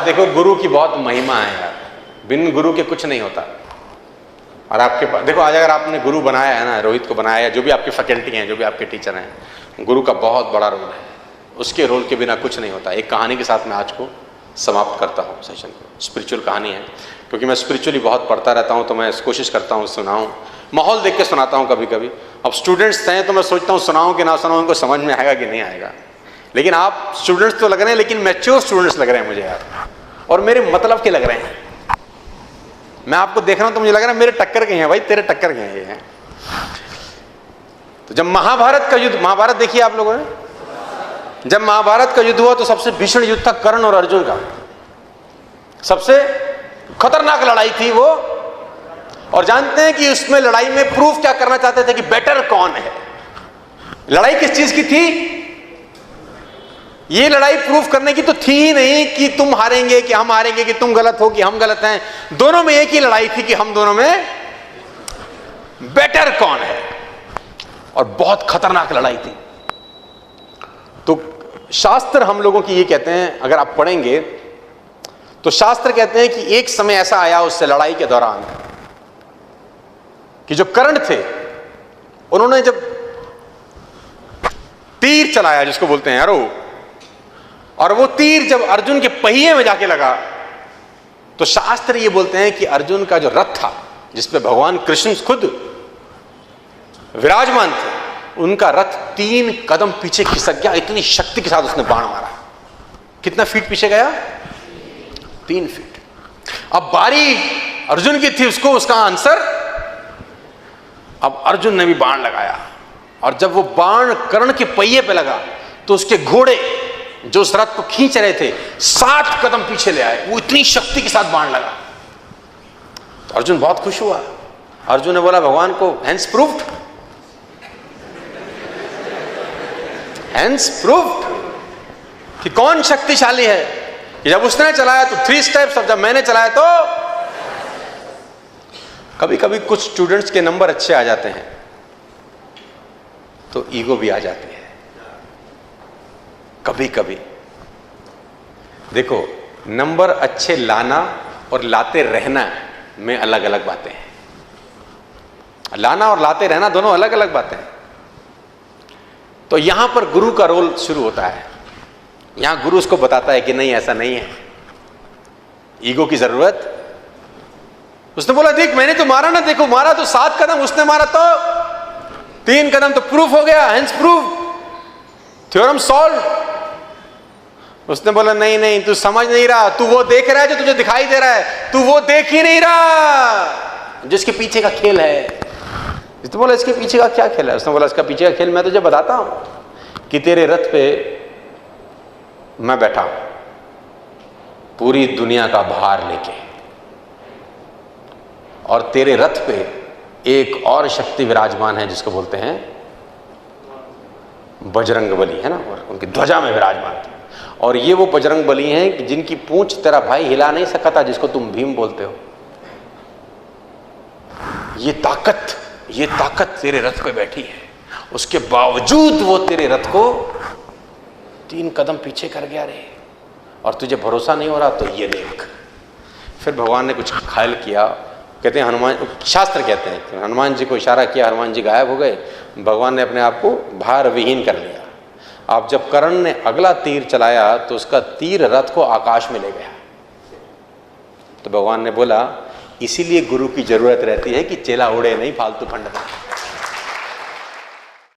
देखो गुरु की बहुत महिमा है यार, बिन गुरु के कुछ नहीं होता। और आपके पास देखो, आज अगर आपने गुरु बनाया है ना, रोहित को बनाया, जो भी आपकी फैकल्टी हैं, जो भी आपके टीचर हैं, गुरु का बहुत बड़ा रोल है। उसके रोल के बिना कुछ नहीं होता। एक कहानी के साथ मैं आज को समाप्त करता हूँ सेशन को। स्पिरिचुअल कहानी है, क्योंकि मैं स्पिरिचुअली बहुत पढ़ता रहता हूँ, तो मैं कोशिश करता हूँ सुनाऊँ, माहौल देख के सुनाता हूँ कभी कभी। अब स्टूडेंट्स हैं तो मैं सोचता हूँ सुनाऊँ कि ना सुनाऊँ, उनको समझ में आएगा कि नहीं आएगा। लेकिन आप स्टूडेंट्स तो लग रहे हैं, लेकिन मैच्योर स्टूडेंट्स लग रहे हैं मुझे यार, और मेरे मतलब के लग रहे हैं। मैं आपको देख रहा हूं तो मुझे लग रहा है मेरे टक्कर के हैं भाई, तेरे टक्कर के हैं ये हैं। तो जब महाभारत का युद्ध, महाभारत देखिए आप लोगों ने, जब महाभारत का युद्ध हुआ तो सबसे भीषण युद्ध था कर्ण और अर्जुन का। सबसे खतरनाक लड़ाई थी वो। और जानते हैं कि उसमें लड़ाई में प्रूफ क्या करना चाहते थे कि बेटर कौन है। लड़ाई किस चीज की थी? ये लड़ाई प्रूफ करने की तो थी ही नहीं कि तुम हारेंगे कि हम हारेंगे, कि तुम गलत हो कि हम गलत हैं। दोनों में एक ही लड़ाई थी कि हम दोनों में बेटर कौन है। और बहुत खतरनाक लड़ाई थी। तो शास्त्र हम लोगों की ये कहते हैं, अगर आप पढ़ेंगे तो शास्त्र कहते हैं कि एक समय ऐसा आया उससे लड़ाई के दौरान कि जो कर्ण थे, उन्होंने जब तीर चलाया, जिसको बोलते हैं एरो, और वो तीर जब अर्जुन के पहिए में जाके लगा, तो शास्त्र ये बोलते हैं कि अर्जुन का जो रथ था, जिसपे भगवान कृष्ण खुद विराजमान थे, उनका रथ 3 कदम पीछे खिसक गया। इतनी शक्ति के साथ उसने बाण मारा। कितना फीट पीछे गया? 3 फीट। अब बारी अर्जुन की थी, उसको उसका आंसर। अब अर्जुन ने भी बाण लगाया, और जब वो बाण कर्ण के पहिए पे लगा तो उसके घोड़े जो उस रथ को खींच रहे थे 7 कदम पीछे ले आए। वो इतनी शक्ति के साथ बाण लगा। तो अर्जुन बहुत खुश हुआ। अर्जुन ने बोला भगवान को, हैंस प्रूव्ड, हैंस प्रूव्ड कि कौन शक्तिशाली है। कि जब उसने चलाया तो 3 स्टेप्स, अब जब मैंने चलाया तो। कभी कभी कुछ स्टूडेंट्स के नंबर अच्छे आ जाते हैं तो ईगो भी आ जाती है। कभी कभी देखो, नंबर अच्छे लाना और लाते रहना में अलग अलग बातें हैं। लाना और लाते रहना दोनों अलग अलग बातें हैं। तो यहां पर गुरु का रोल शुरू होता है। यहां गुरु उसको बताता है कि नहीं, ऐसा नहीं है, ईगो की जरूरत। उसने बोला देख, मैंने तो मारा ना, देखो मारा तो 7 कदम, उसने मारा तो 3 कदम, तो प्रूफ हो गया, हेंस प्रूफ, थ्योरम सॉल्व। उसने बोला नहीं नहीं, तू समझ नहीं रहा, तू वो देख रहा है जो तुझे दिखाई दे रहा है, तू वो देख ही नहीं रहा जिसके पीछे का खेल है। उसने बोला इसके पीछे का क्या खेल है? उसने बोला इसका पीछे का खेल मैं तुझे बताता हूं कि तेरे रथ पे मैं बैठा हूं, पूरी दुनिया का भार लेके, और तेरे रथ पे एक और शक्ति विराजमान है जिसको बोलते हैं बजरंग बली, है ना, और उनकी ध्वजा में विराजमान थे। और ये वो बजरंग बली हैं कि जिनकी पूंछ तेरा भाई हिला नहीं सका था, जिसको तुम भीम बोलते हो। ये ताकत तेरे रथ पे बैठी है, उसके बावजूद वो तेरे रथ को 3 कदम पीछे कर गया रे। और तुझे भरोसा नहीं हो रहा तो ये देख। फिर भगवान ने कुछ ख्याल किया, कहते हैं हनुमान, शास्त्र कहते हैं कि हनुमान जी को इशारा किया, हनुमान जी गायब हो गए। भगवान ने अपने आप को भार विहीन कर लिया। अब जब कर्ण ने अगला तीर चलाया तो उसका तीर रथ को आकाश में ले गया। तो भगवान ने बोला इसीलिए गुरु की जरूरत रहती है कि चेला उड़े नहीं फालतू फंड में।